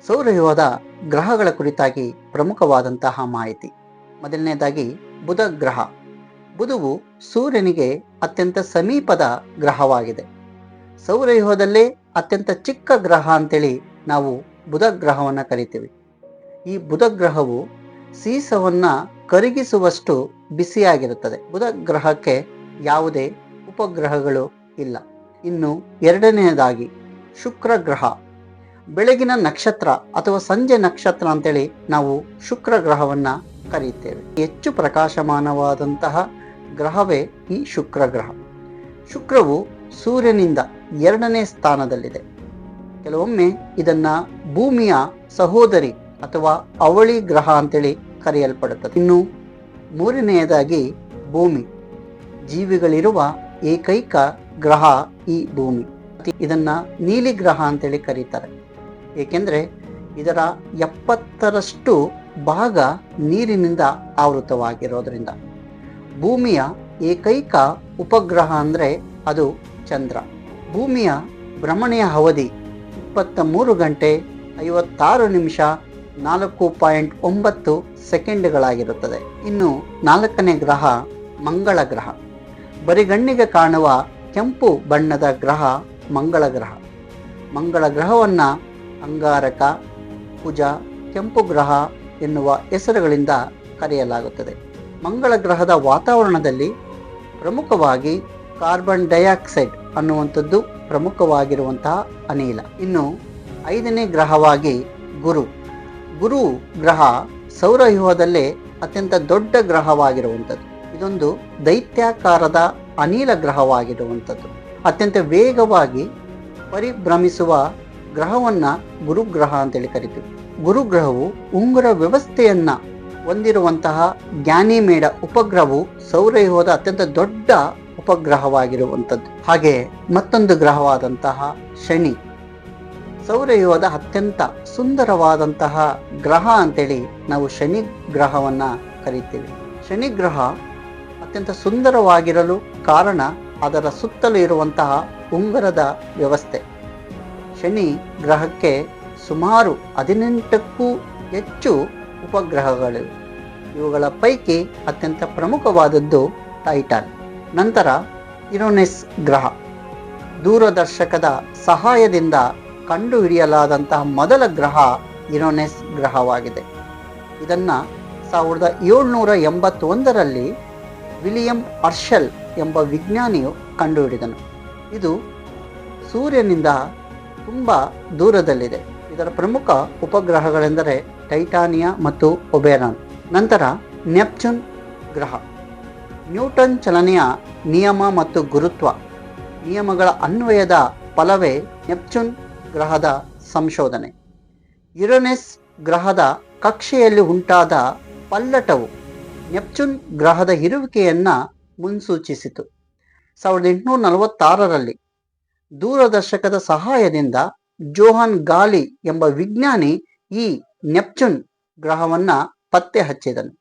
ಸೌರವ್ಯೂಹದ ಗ್ರಹಗಳ ಕುರಿತಾಗಿ ಪ್ರಮುಖವಾದಂತಹ ಮಾಹಿತಿ. ಮೊದಲನೇದಾಗಿ ಬುಧ ಗ್ರಹ. ಬುಧವು ಸೂರ್ಯನಿಗೆ ಅತ್ಯಂತ ಸಮೀಪದ ಗ್ರಹವಾಗಿದೆ. ಸೌರವ್ಯೂಹದಲ್ಲೇ ಅತ್ಯಂತ ಚಿಕ್ಕ ಗ್ರಹ ಅಂತೇಳಿ ನಾವು ಬುಧ ಗ್ರಹವನ್ನು ಕರಿತೀವಿ. ಈ ಬುಧ ಗ್ರಹವು ಸೀಸವನ್ನು ಕರಗಿಸುವಷ್ಟು ಬಿಸಿಯಾಗಿರುತ್ತದೆ. ಬುಧ ಗ್ರಹಕ್ಕೆ ಯಾವುದೇ ಉಪಗ್ರಹಗಳು ಇಲ್ಲ. ಇನ್ನು ಎರಡನೆಯದಾಗಿ ಶುಕ್ರ ಗ್ರಹ. ಬೆಳಗಿನ ನಕ್ಷತ್ರ ಅಥವಾ ಸಂಜೆ ನಕ್ಷತ್ರ ಅಂತೇಳಿ ನಾವು ಶುಕ್ರ ಗ್ರಹವನ್ನು ಕರೆಯುತ್ತೇವೆ. ಹೆಚ್ಚು ಪ್ರಕಾಶಮಾನವಾದಂತಹ ಗ್ರಹವೇ ಈ ಶುಕ್ರ ಗ್ರಹ. ಶುಕ್ರವು ಸೂರ್ಯನಿಂದ 2ನೇ ಸ್ಥಾನದಲ್ಲಿದೆ. ಕೆಲವೊಮ್ಮೆ ಇದನ್ನ ಭೂಮಿಯ ಸಹೋದರಿ ಅಥವಾ ಅವಳಿ ಗ್ರಹ ಅಂತೇಳಿ ಕರೆಯಲ್ಪಡುತ್ತದೆ. ಇನ್ನು ಮೂರನೆಯದಾಗಿ ಭೂಮಿ. ಜೀವಿಗಳಿರುವ ಏಕೈಕ ಗ್ರಹ ಈ ಭೂಮಿ. ಇದನ್ನ ನೀಲಿ ಗ್ರಹ ಅಂತೇಳಿ ಕರೀತಾರೆ. ಏಕೆಂದರೆ ಇದರ 70ರಷ್ಟು ಭಾಗ ನೀರಿನಿಂದ ಆವೃತವಾಗಿರೋದ್ರಿಂದ. ಭೂಮಿಯ ಏಕೈಕ ಉಪಗ್ರಹ ಅಂದರೆ ಅದು ಚಂದ್ರ. ಭೂಮಿಯ ಭ್ರಮಣೆಯ ಅವಧಿ 23 ಗಂಟೆ 56 ನಿಮಿಷ 4.9 ಸೆಕೆಂಡ್ಗಳಾಗಿರುತ್ತದೆ. ಇನ್ನು 4ನೇ ಗ್ರಹ ಮಂಗಳ ಗ್ರಹ. ಬರಿಗಣ್ಣಿಗೆ ಕಾಣುವ ಕೆಂಪು ಬಣ್ಣದ ಗ್ರಹ ಮಂಗಳ ಗ್ರಹ. ಮಂಗಳ ಗ್ರಹವನ್ನು ಅಂಗಾರಕ, ಕುಜ, ಕೆಂಪು ಗ್ರಹ ಎನ್ನುವ ಹೆಸರುಗಳಿಂದ ಕರೆಯಲಾಗುತ್ತದೆ. ಮಂಗಳ ಗ್ರಹದ ವಾತಾವರಣದಲ್ಲಿ ಪ್ರಮುಖವಾಗಿ ಕಾರ್ಬನ್ ಡೈಆಕ್ಸೈಡ್ ಅನ್ನುವಂಥದ್ದು ಪ್ರಮುಖವಾಗಿರುವಂತಹ ಅನಿಲ. ಇನ್ನು 5ನೇ ಗ್ರಹವಾಗಿ ಗುರು. ಗುರು ಗ್ರಹ ಸೌರವ್ಯೂಹದಲ್ಲೇ ಅತ್ಯಂತ ದೊಡ್ಡ ಗ್ರಹವಾಗಿರುವಂಥದ್ದು. ಇದೊಂದು ದೈತ್ಯಾಕಾರದ ಅನಿಲ ಗ್ರಹವಾಗಿರುವಂಥದ್ದು. ಅತ್ಯಂತ ವೇಗವಾಗಿ ಪರಿಭ್ರಮಿಸುವ ಗ್ರಹವನ್ನು ಗುರುಗ್ರಹ ಅಂತೇಳಿ ಕರಿತೀವಿ. ಗುರುಗ್ರಹವು ಉಂಗುರ ವ್ಯವಸ್ಥೆಯನ್ನ ಹೊಂದಿರುವಂತಹ ಗ್ಯಾನಿಮೇಡ ಉಪಗ್ರಹವು ಸೌರವ್ಯೂಹದ ಅತ್ಯಂತ ದೊಡ್ಡ ಉಪಗ್ರಹವಾಗಿರುವಂಥದ್ದು. ಹಾಗೆ ಮತ್ತೊಂದು ಗ್ರಹವಾದಂತಹ ಶನಿ ಸೌರವ್ಯೂಹದ ಅತ್ಯಂತ ಸುಂದರವಾದಂತಹ ಗ್ರಹ ಅಂತೇಳಿ ನಾವು ಶನಿ ಗ್ರಹವನ್ನ ಕರಿತೀವಿ. ಶನಿ ಗ್ರಹ ಅತ್ಯಂತ ಸುಂದರವಾಗಿರಲು ಕಾರಣ ಅದರ ಸುತ್ತಲೂ ಇರುವಂತಹ ಉಂಗುರದ ವ್ಯವಸ್ಥೆ. ಶನಿ ಗ್ರಹಕ್ಕೆ ಸುಮಾರು 18ಕ್ಕೂ ಹೆಚ್ಚು ಉಪಗ್ರಹಗಳಿವೆ. ಇವುಗಳ ಪೈಕಿ ಅತ್ಯಂತ ಪ್ರಮುಖವಾದದ್ದು ಟೈಟಾನ್. ನಂತರ ಯುರೇನಸ್ ಗ್ರಹ. ದೂರದರ್ಶಕದ ಸಹಾಯದಿಂದ ಕಂಡುಹಿಡಿಯಲಾದಂತಹ ಮೊದಲ ಗ್ರಹ ಯುರೇನಸ್ ಗ್ರಹವಾಗಿದೆ. ಇದನ್ನು 1781ರಲ್ಲಿ ವಿಲಿಯಂ ಹರ್ಷೆಲ್ ಎಂಬ ವಿಜ್ಞಾನಿಯು ಕಂಡುಹಿಡಿದನು. ಇದು ಸೂರ್ಯನಿಂದ ತುಂಬ ದೂರದಲ್ಲಿದೆ. ಇದರ ಪ್ರಮುಖ ಉಪಗ್ರಹಗಳೆಂದರೆ ಟೈಟಾನಿಯಾ ಮತ್ತು ಒಬೆರಾನ್. ನಂತರ ನೆಪ್ಚೂನ್ ಗ್ರಹ. ನ್ಯೂಟನ್ ಚಲನೆಯ ನಿಯಮ ಮತ್ತು ಗುರುತ್ವ ನಿಯಮಗಳ ಅನ್ವಯದ ಫಲವೇ ನೆಪ್ಚೂನ್ ಗ್ರಹದ ಸಂಶೋಧನೆ. ಯುರೇನಸ್ ಗ್ರಹದ ಕಕ್ಷೆಯಲ್ಲಿ ಉಂಟಾದ ಪಲ್ಲಟವು ನೆಪ್ಚೂನ್ ಗ್ರಹದ ಇರುವಿಕೆಯನ್ನು ಮುನ್ಸೂಚಿಸಿತು. 1846ರಲ್ಲಿ ದೂರದರ್ಶಕದ ಸಹಾಯದಿಂದ ಜೋಹಾನ್ ಗಾಲಿ ಎಂಬ ವಿಜ್ಞಾನಿ ಈ ನೆಪ್ಚೂನ್ ಗ್ರಹವನ್ನು ಪತ್ತೆ ಹಚ್ಚಿದನು.